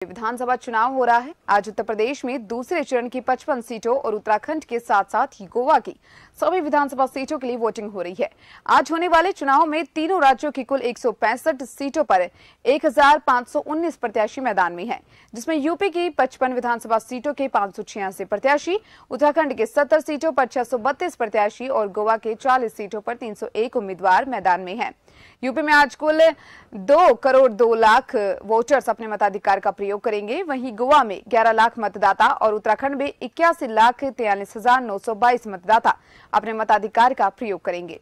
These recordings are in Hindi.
विधानसभा चुनाव हो रहा है। आज उत्तर प्रदेश में दूसरे चरण की 55 सीटों और उत्तराखंड के साथ साथ ही गोवा की सभी विधानसभा सीटों के लिए वोटिंग हो रही है। आज होने वाले चुनाव में तीनों राज्यों की कुल 165 सीटों पर 1519 प्रत्याशी मैदान में हैं, जिसमें यूपी की 55 विधानसभा सीटों के 586 प्रत्याशी, उत्तराखंड के 70 सीटों पर 632 प्रत्याशी और गोवा के 40 सीटों पर 301 उम्मीदवार मैदान में हैं। यूपी में आज कुल 2 करोड़ 2 लाख वोटर्स अपने मताधिकार का प्रयोग करेंगे। वहीं गोवा में 11 लाख मतदाता और उत्तराखंड में 81,43,922 मतदाता अपने मताधिकार का प्रयोग करेंगे।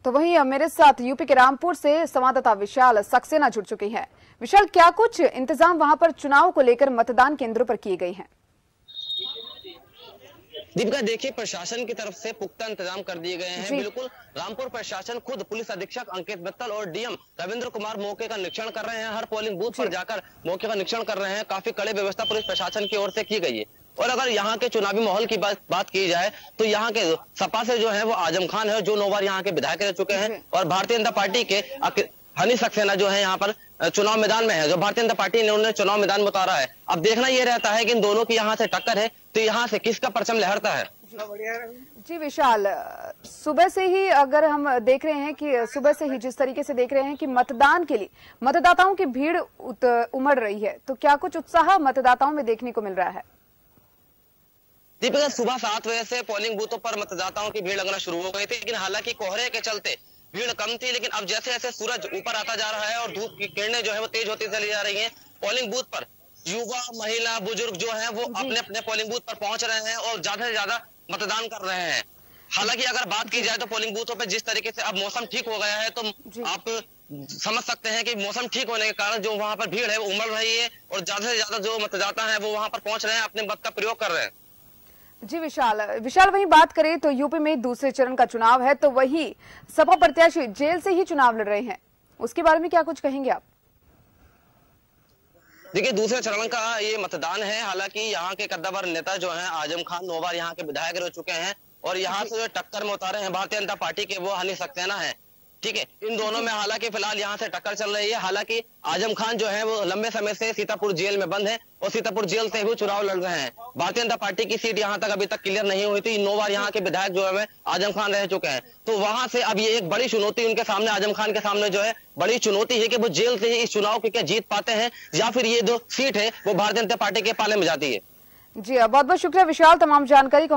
तो वहीं मेरे साथ यूपी के रामपुर से संवाददाता विशाल सक्सेना जुड़ चुके हैं। विशाल, क्या कुछ इंतजाम वहां पर चुनाव को लेकर मतदान केंद्रों पर किए गए हैं? दीपिका, देखिए, प्रशासन की तरफ से पुख्ता इंतजाम कर दिए गए हैं। बिल्कुल, रामपुर प्रशासन खुद पुलिस अधीक्षक अंकित मित्तल और डीएम रविंद्र कुमार मौके का निरीक्षण कर रहे हैं। हर पोलिंग बूथ पर जाकर मौके का निरीक्षण कर रहे हैं। काफी कड़ी व्यवस्था पुलिस प्रशासन की ओर से की गई है। और अगर यहाँ के चुनावी माहौल की बात की जाए तो यहाँ के सपा से जो है वो आजम खान है, जो 9 बार यहाँ के विधायक रह चुके हैं, और भारतीय जनता पार्टी के हनी सक्सेना जो है यहाँ पर चुनाव मैदान में है, जो भारतीय जनता पार्टी ने उन्हें चुनाव मैदान में उतारा है। अब देखना यह रहता है कि इन दोनों की यहाँ से टक्कर है तो यहाँ से किसका परचम लहरता है। जी विशाल, सुबह से ही अगर हम देख रहे हैं कि सुबह से ही जिस तरीके से देख रहे हैं कि मतदान के लिए मतदाताओं की भीड़ उमड़ रही है, तो क्या कुछ उत्साह मतदाताओं में देखने को मिल रहा है? दीपिका, सुबह 7 बजे से पोलिंग बूथों पर मतदाताओं की भीड़ लगना शुरू हो गई थी, लेकिन हालांकि कोहरे के चलते भीड़ कम थी। लेकिन अब जैसे जैसे सूरज ऊपर आता जा रहा है और धूप की किरणें जो है वो तेज होती चली जा रही हैं, पोलिंग बूथ पर युवा, महिला, बुजुर्ग जो है वो अपने अपने पोलिंग बूथ पर पहुंच रहे हैं और ज्यादा से ज्यादा मतदान कर रहे हैं। हालांकि अगर बात की जाए तो पोलिंग बूथों पर जिस तरीके से अब मौसम ठीक हो गया है, तो आप समझ सकते हैं कि मौसम ठीक होने के कारण जो वहां पर भीड़ है वो उमड़ रही है और ज्यादा से ज्यादा जो मतदाता है वो वहां पर पहुंच रहे हैं, अपने मत का प्रयोग कर रहे हैं। जी विशाल, वहीं बात करें तो यूपी में दूसरे चरण का चुनाव है, तो वही सपा प्रत्याशी जेल से ही चुनाव लड़ रहे हैं, उसके बारे में क्या कुछ कहेंगे आप? देखिए, दूसरे चरण का ये मतदान है। हालांकि यहाँ के कद्दावर नेता जो हैं आजम खान 9 बार यहाँ के विधायक रह चुके हैं और यहाँ से जो टक्कर में उतारे हैं भारतीय जनता पार्टी के वो हनी सक्सेना है। ठीक है, इन दोनों में हालांकि फिलहाल यहाँ से टक्कर चल रही है। हालांकि आजम खान जो है वो लंबे समय से सीतापुर जेल में बंद है और सीतापुर जेल से भी चुनाव लड़ रहे हैं। भारतीय जनता पार्टी की सीट यहाँ तक अभी तक क्लियर नहीं हुई थी। 9 बार यहाँ के विधायक जो है आजम खान रह चुके हैं, तो वहां से अब ये एक बड़ी चुनौती उनके सामने, आजम खान के सामने जो है बड़ी चुनौती है कि वो जेल से ही इस चुनाव को क्या जीत पाते हैं या फिर ये जो सीट है वो भारतीय जनता पार्टी के पाले में जाती है। जी, बहुत बहुत शुक्रिया विशाल तमाम जानकारी को।